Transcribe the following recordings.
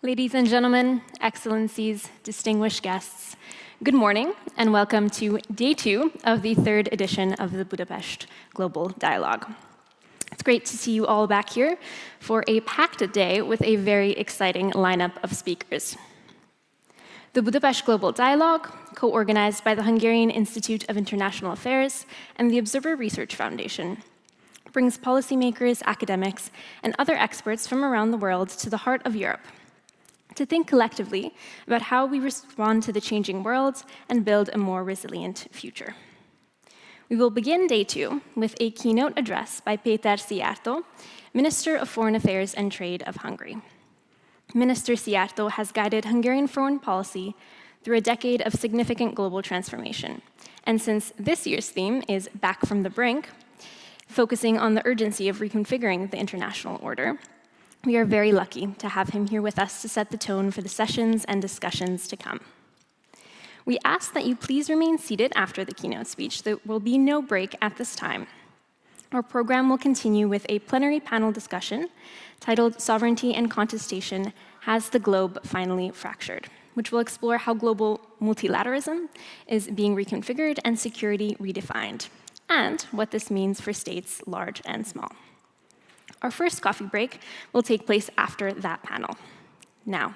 Ladies and gentlemen, excellencies, distinguished guests, good morning and welcome to day 2 of the 3rd edition of the Budapest Global Dialogue. It's great to see you all back here for a packed day with a very exciting lineup of speakers. The Budapest Global Dialogue, co-organized by the Hungarian Institute of International Affairs and the Observer Research Foundation, brings policymakers, academics, and other experts from around the world to the heart of Europe to think collectively about how we respond to the changing world and build a more resilient future. We will begin day 2 with a keynote address by Péter Szijjártó, Minister of Foreign Affairs and Trade of Hungary. Minister Szijjártó has guided Hungarian foreign policy through a decade of significant global transformation. And since this year's theme is Back from the Brink, focusing on the urgency of reconfiguring the international order, we are very lucky to have him here with us to set the tone for the sessions and discussions to come. We ask that you please remain seated after the keynote speech. There will be no break at this time. Our program will continue with a plenary panel discussion titled Sovereignty and Contestation: Has the Globe Finally Fractured?, which will explore how global multilateralism is being reconfigured and security redefined, and what this means for states large and small. Our first coffee break will take place after that panel. Now,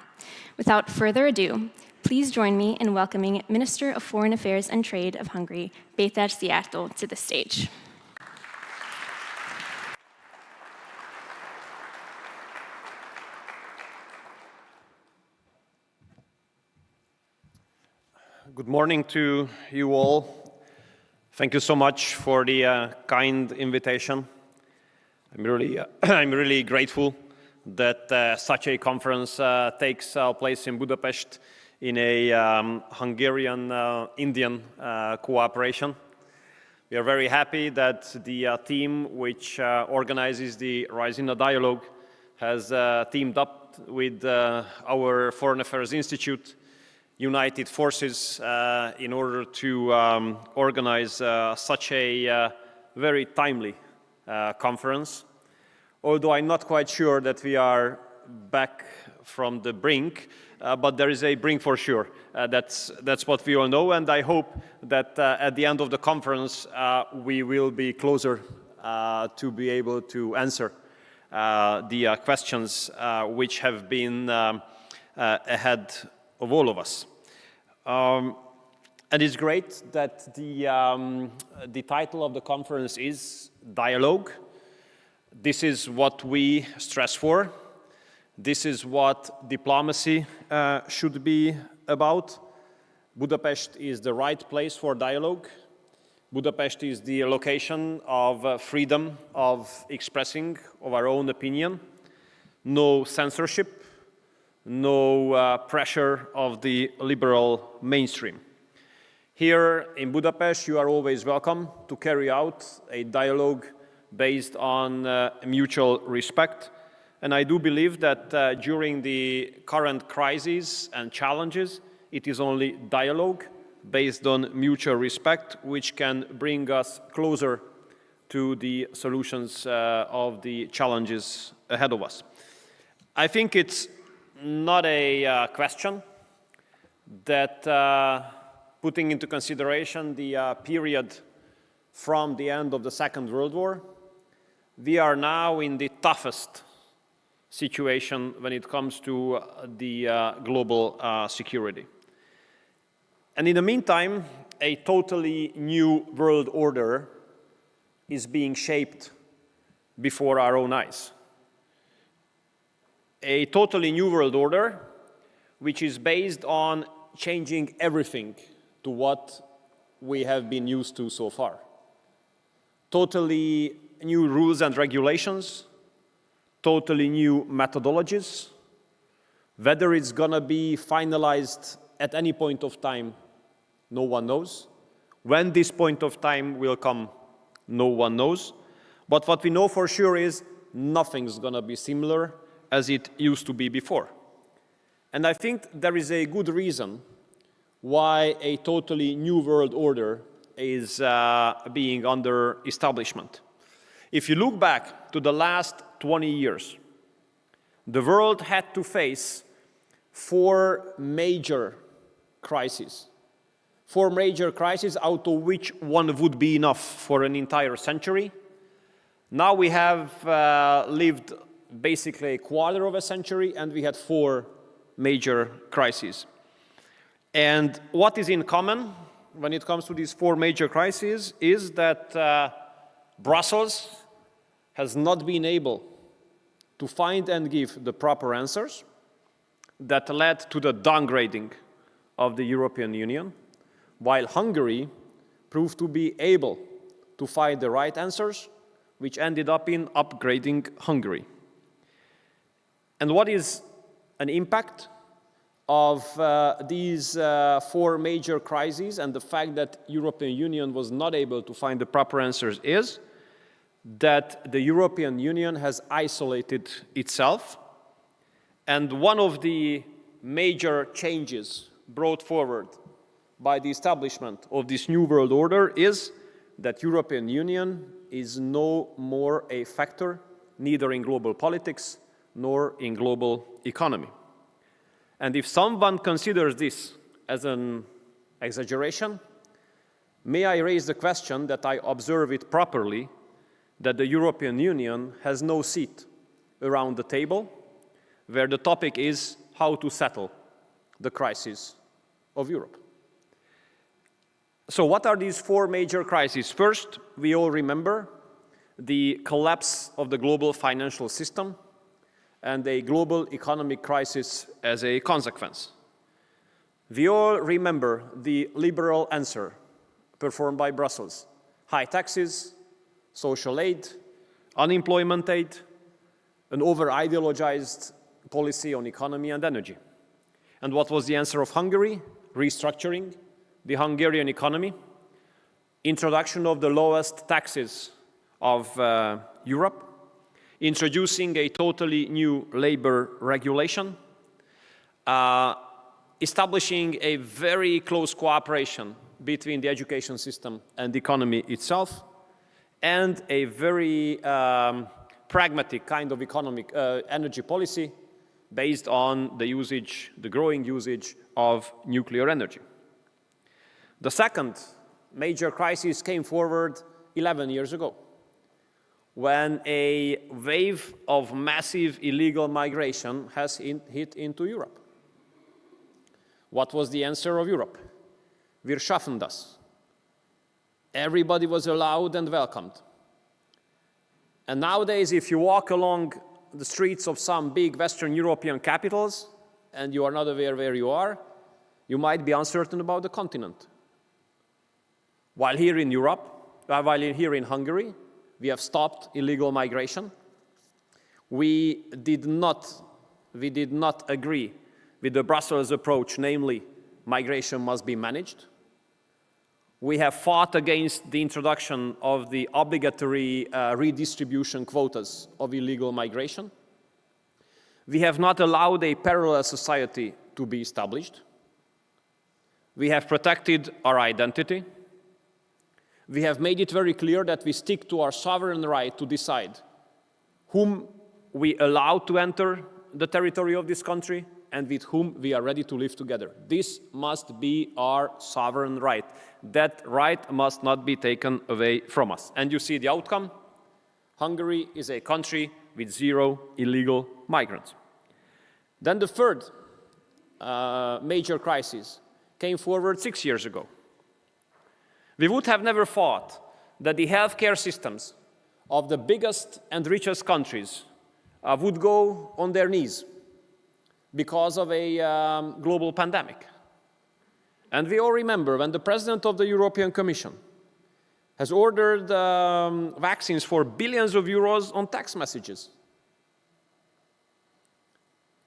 without further ado, please join me in welcoming Minister of Foreign Affairs and Trade of Hungary, Péter Szijjártó, to the stage. Good morning to you all. Thank you so much for the kind invitation. I'm really grateful that such a conference takes place in Budapest in a Hungarian-Indian cooperation. We are very happy that the team which organizes the Rise in the Dialogue has teamed up with our Foreign Affairs Institute, united forces in order to organize such a very timely conference. Although I'm not quite sure that we are back from the brink, but there is a brink for sure. That's what we all know, and I hope that at the end of the conference we will be closer to be able to answer the questions which have been ahead of all of us. And it's great that the title of the conference is Dialogue. This is what we stress for. This is what diplomacy should be about. Budapest is the right place for dialogue. Budapest is the location of freedom of expressing of our own opinion. No censorship, no pressure of the liberal mainstream. Here in Budapest, you are always welcome to carry out a dialogue based on mutual respect. And I do believe that during the current crises and challenges, it is only dialogue based on mutual respect which can bring us closer to the solutions of the challenges ahead of us. I think it's not a question that putting into consideration the period from the end of the Second World War, we are now in the toughest situation when it comes to the global security. And in the meantime, a totally new world order is being shaped before our own eyes. A totally new world order which is based on changing everything to what we have been used to so far. Totally new rules and regulations, totally new methodologies. Whether it's going to be finalized at any point of time, no one knows. When this point of time will come, no one knows. But what we know for sure is nothing's going to be similar as it used to be before. And I think there is a good reason why a totally new world order is being under establishment. If you look back to the last 20 years, the world had to face four major crises. Four major crises, out of which one would be enough for an entire century. Now we have lived basically a quarter of a century, and we had four major crises. And what is in common when it comes to these four major crises is that Brussels has not been able to find and give the proper answers that led to the downgrading of the European Union, while Hungary proved to be able to find the right answers, which ended up in upgrading Hungary. And what is an impact of these four major crises and the fact that the European Union was not able to find the proper answers is that the European Union has isolated itself. And one of the major changes brought forward by the establishment of this new world order is that the European Union is no more a factor, neither in global politics nor in global economy. And if someone considers this as an exaggeration, may I raise the question that I observe it properly, that the European Union has no seat around the table where the topic is how to settle the crisis of Europe. So what are these four major crises? First, we all remember the collapse of the global financial system and a global economic crisis as a consequence. We all remember the liberal answer performed by Brussels: high taxes, social aid, unemployment aid, an over-ideologized policy on economy and energy. And what was the answer of Hungary? Restructuring the Hungarian economy, introduction of the lowest taxes of Europe, introducing a totally new labor regulation, establishing a very close cooperation between the education system and the economy itself, and a very pragmatic kind of economic energy policy based on the growing usage of nuclear energy. The second major crisis came forward 11 years ago, when a wave of massive illegal migration has hit into Europe. What was the answer of Europe? Wir schaffen das. Everybody was allowed and welcomed. And nowadays, if you walk along the streets of some big Western European capitals and you are not aware where you are, you might be uncertain about the continent. While here in Hungary, we have stopped illegal migration. We did not agree with the Brussels approach, namely, migration must be managed. We have fought against the introduction of the obligatory redistribution quotas of illegal migration. We have not allowed a parallel society to be established. We have protected our identity. We have made it very clear that we stick to our sovereign right to decide whom we allow to enter the territory of this country and with whom we are ready to live together. This must be our sovereign right. That right must not be taken away from us. And you see the outcome. Hungary is a country with 0 illegal migrants. Then the third major crisis came forward 6 years ago. We would have never thought that the healthcare systems of the biggest and richest countries would go on their knees because of a global pandemic. And we all remember when the President of the European Commission has ordered vaccines for billions of euros on text messages.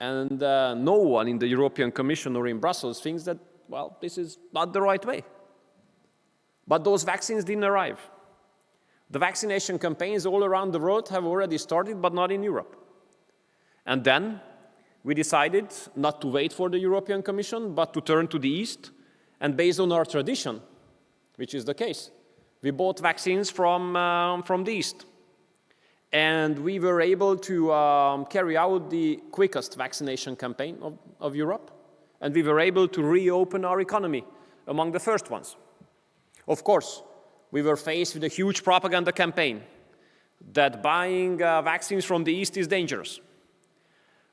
And no one in the European Commission or in Brussels thinks that, well, this is not the right way. But those vaccines didn't arrive. The vaccination campaigns all around the world have already started, but not in Europe. And then we decided not to wait for the European Commission, but to turn to the East. And based on our tradition, which is the case, we bought vaccines from the East. And we were able to carry out the quickest vaccination campaign of Europe. And we were able to reopen our economy among the first ones. Of course, we were faced with a huge propaganda campaign that buying vaccines from the East is dangerous.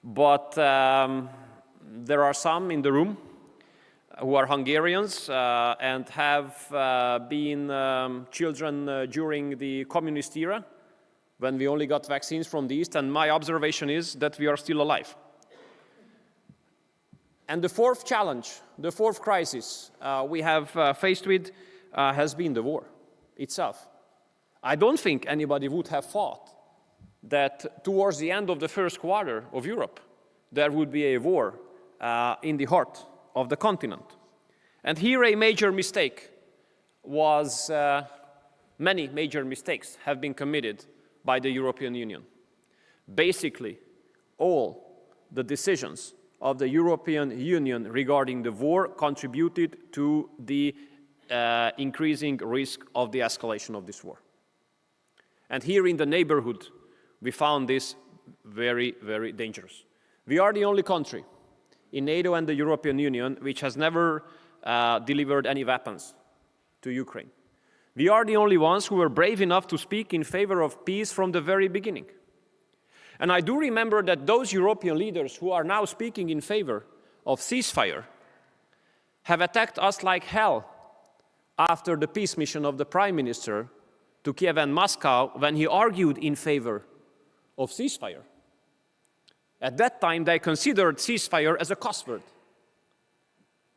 But there are some in the room who are Hungarians and have been children during the communist era, when we only got vaccines from the East, and my observation is that we are still alive. And the fourth challenge, the fourth crisis we have faced with has been the war itself. I don't think anybody would have thought that towards the end of the first quarter of Europe, there would be a war in the heart of the continent. And here a major mistake was, many major mistakes have been committed by the European Union. Basically, all the decisions of the European Union regarding the war contributed to the increasing risk of the escalation of this war. And here in the neighborhood, we found this very, very dangerous. We are the only country in NATO and the European Union which has never delivered any weapons to Ukraine. We are the only ones who were brave enough to speak in favor of peace from the very beginning. And I do remember that those European leaders who are now speaking in favor of ceasefire have attacked us like hell after the peace mission of the Prime Minister to Kiev and Moscow when he argued in favor of ceasefire. At that time, they considered ceasefire as a cuss word,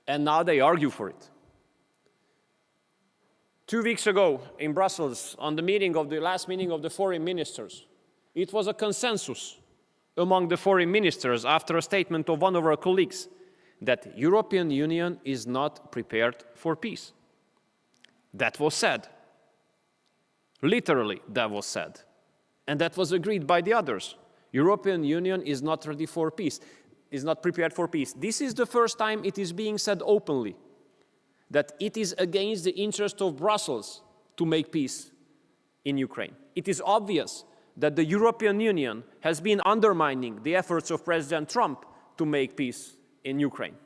and now they argue for it. 2 weeks ago in Brussels, on the last meeting of the foreign ministers, it was a consensus among the foreign ministers after a statement of one of our colleagues that the European Union is not prepared for peace. That was said. Literally, that was said. And that was agreed by the others. European Union is not ready for peace, is not prepared for peace. This is the first time it is being said openly that it is against the interest of Brussels to make peace in Ukraine. It is obvious that the European Union has been undermining the efforts of President Trump to make peace in Ukraine.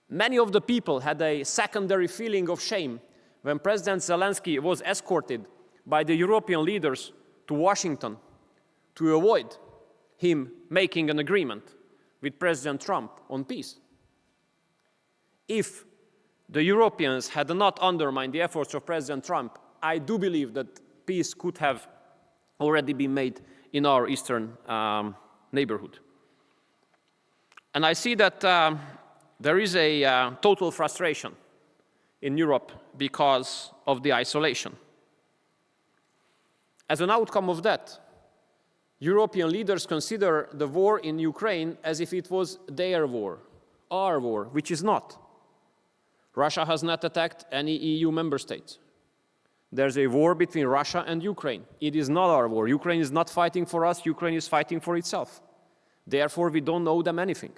Many of the people had a secondary feeling of shame when President Zelensky was escorted by the European leaders to Washington to avoid him making an agreement with President Trump on peace. If the Europeans had not undermined the efforts of President Trump, I do believe that peace could have already been made in our eastern neighborhood. And I see that there is a total frustration in Europe because of the isolation. As an outcome of that, European leaders consider the war in Ukraine as if it was their war, our war, which is not. Russia has not attacked any EU member state. There's a war between Russia and Ukraine. It is not our war. Ukraine is not fighting for us. Ukraine is fighting for itself. Therefore, we don't owe them anything.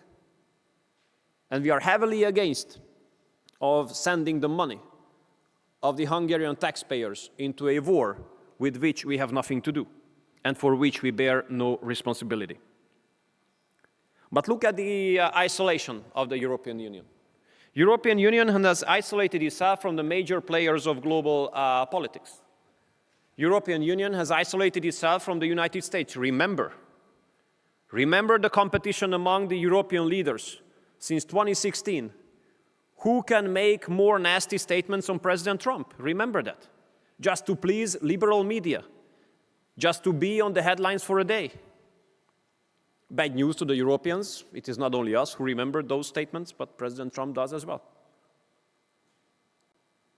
And we are heavily against of sending the money of the Hungarian taxpayers into a war with which we have nothing to do and for which we bear no responsibility. But look at the isolation of the European Union. European Union has isolated itself from the major players of global politics. European Union has isolated itself from the United States. Remember the competition among the European leaders since 2016. Who can make more nasty statements on President Trump? Remember that. Just to please liberal media. Just to be on the headlines for a day. Bad news to the Europeans. It is not only us who remember those statements, but President Trump does as well.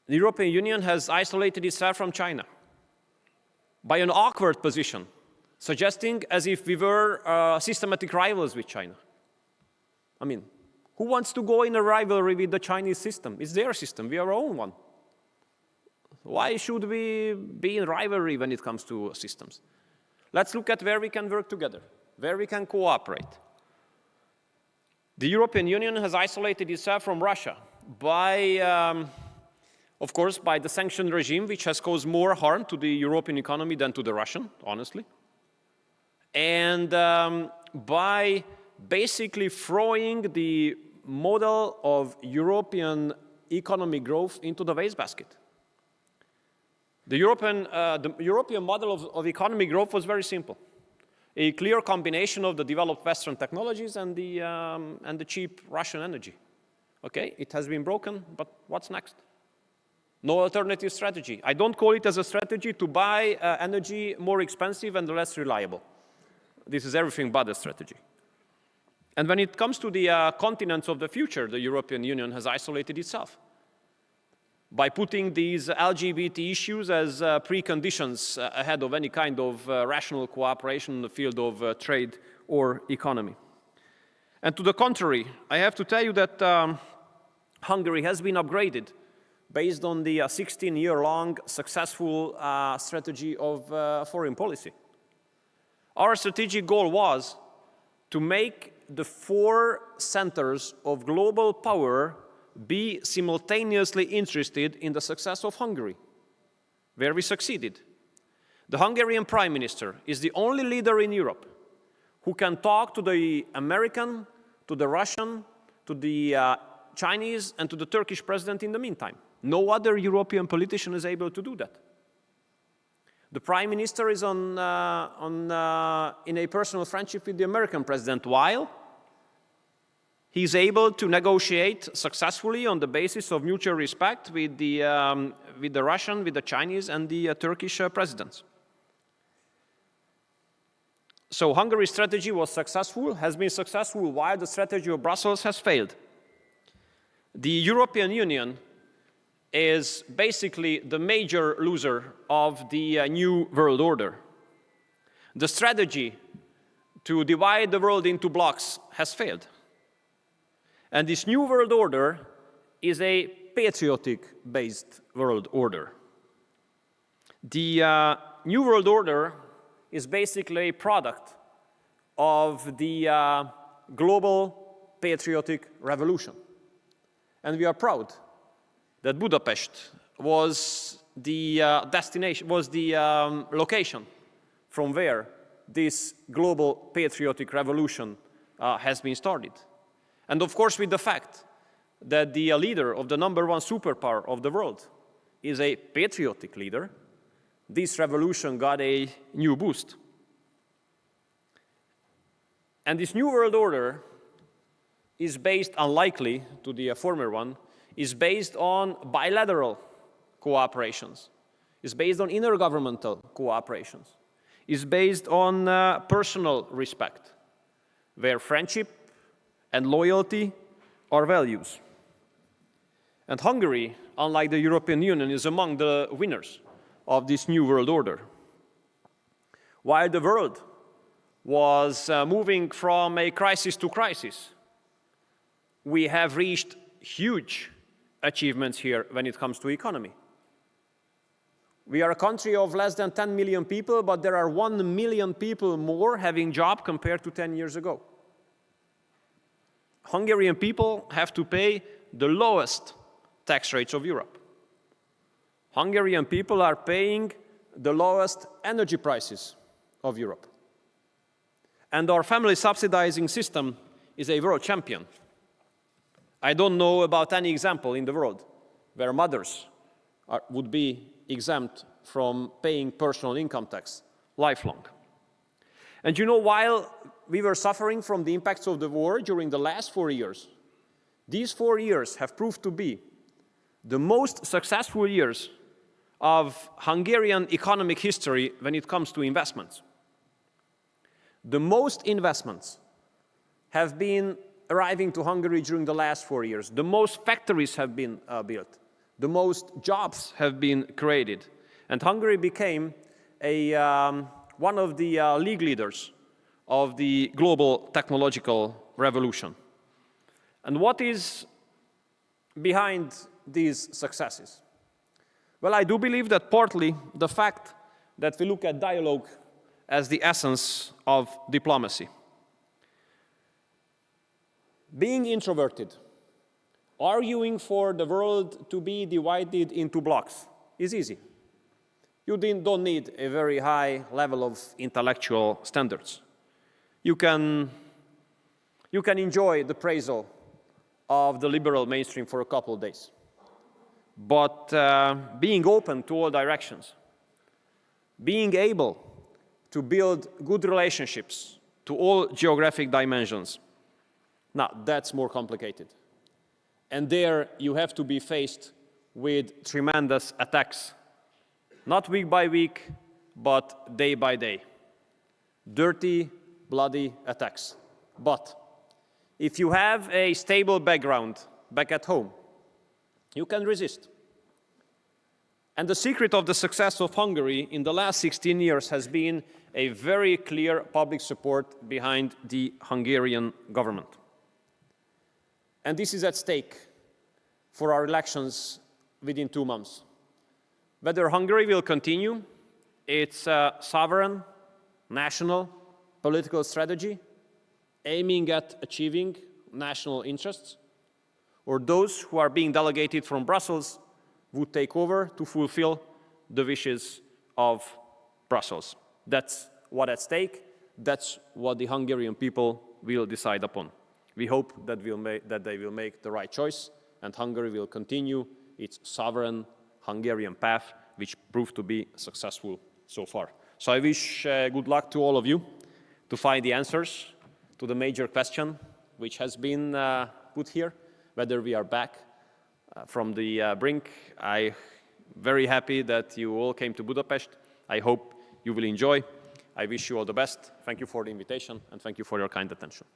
The European Union has isolated itself from China by an awkward position, suggesting as if we were systematic rivals with China. I mean, who wants to go in a rivalry with the Chinese system? It's their system. We are our own one. Why should we be in rivalry when it comes to systems? Let's look at where we can work together, where we can cooperate. The European Union has isolated itself from Russia by Of course, by the sanction regime, which has caused more harm to the European economy than to the Russian, honestly. And by basically throwing the model of European economic growth into the wastebasket. The European model of economic growth was very simple. A clear combination of the developed Western technologies and the cheap Russian energy. Okay, it has been broken, but what's next? No alternative strategy. I don't call it as a strategy to buy energy more expensive and less reliable. This is everything but a strategy. And when it comes to the continents of the future, the European Union has isolated itself by putting these LGBT issues as preconditions ahead of any kind of rational cooperation in the field of trade or economy. And to the contrary, I have to tell you that Hungary has been upgraded based on the 16-year-long successful strategy of foreign policy. Our strategic goal was to make the 4 centers of global power be simultaneously interested in the success of Hungary, where we succeeded. The Hungarian Prime Minister is the only leader in Europe who can talk to the American, to the Russian, to the Chinese, and to the Turkish president in the meantime. No other European politician is able to do that. The Prime Minister is in a personal friendship with the American president, while he's able to negotiate successfully on the basis of mutual respect with the Russian, with the Chinese, and the Turkish presidents. So Hungary's strategy was successful, has been successful, while the strategy of Brussels has failed. The European Union is basically the major loser of the new world order. The strategy to divide the world into blocks has failed. And this new world order is a patriotic-based world order. The new world order is basically a product of the global patriotic revolution. And we are proud that Budapest was the destination, was the location from where this global patriotic revolution has been started. And of course, with the fact that the leader of the #1 superpower of the world is a patriotic leader, this revolution got a new boost. And this new world order is based, unlikely to the former one, is based on bilateral cooperations, is based on intergovernmental cooperations, is based on personal respect, where friendship and loyalty are values. And Hungary, unlike the European Union, is among the winners of this new world order. While the world was moving from a crisis to crisis, we have reached huge achievements here when it comes to economy. We are a country of less than 10 million people, but there are 1 million people more having jobs compared to 10 years ago. Hungarian people have to pay the lowest tax rates of Europe. Hungarian people are paying the lowest energy prices of Europe. And our family subsidizing system is a world champion. I don't know about any example in the world where mothers would be exempt from paying personal income tax lifelong. And you know, while we were suffering from the impacts of the war during the last 4 years, these 4 years have proved to be the most successful years of Hungarian economic history when it comes to investments. The most investments have been arriving to Hungary during the last 4 years. The most factories have been built. The most jobs have been created. And Hungary became one of the league leaders of the global technological revolution. And what is behind these successes? Well, I do believe that partly the fact that we look at dialogue as the essence of diplomacy. Being introverted, Arguing for the world to be divided into blocks is easy. You don't need a very high level of intellectual standards. You can enjoy the appraisal of the liberal mainstream for a couple of days. But being open to all directions, being able to build good relationships to all geographic dimensions, now that's more complicated. And there you have to be faced with tremendous attacks, not week by week, but day by day. Dirty, bloody attacks. But if you have a stable background back at home, you can resist. And the secret of the success of Hungary in the last 16 years has been a very clear public support behind the Hungarian government. And this is at stake for our elections within 2 months. Whether Hungary will continue its sovereign, national, political strategy aiming at achieving national interests, or those who are being delegated from Brussels would take over to fulfill the wishes of Brussels. That's what's at stake. That's what the Hungarian people will decide upon. We hope that they will make the right choice, and Hungary will continue its sovereign Hungarian path, which proved to be successful so far. So I wish good luck to all of you to find the answers to the major question which has been put here, whether we are back from the brink. I'm very happy that you all came to Budapest. I hope you will enjoy. I wish you all the best. Thank you for the invitation, and thank you for your kind attention.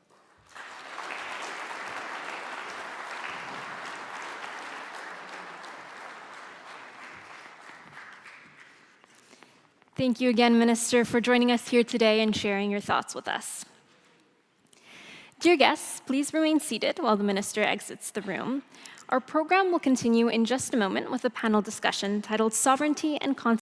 Thank you again, Minister, for joining us here today and sharing your thoughts with us. Dear guests, please remain seated while the Minister exits the room. Our program will continue in just a moment with a panel discussion titled Sovereignty and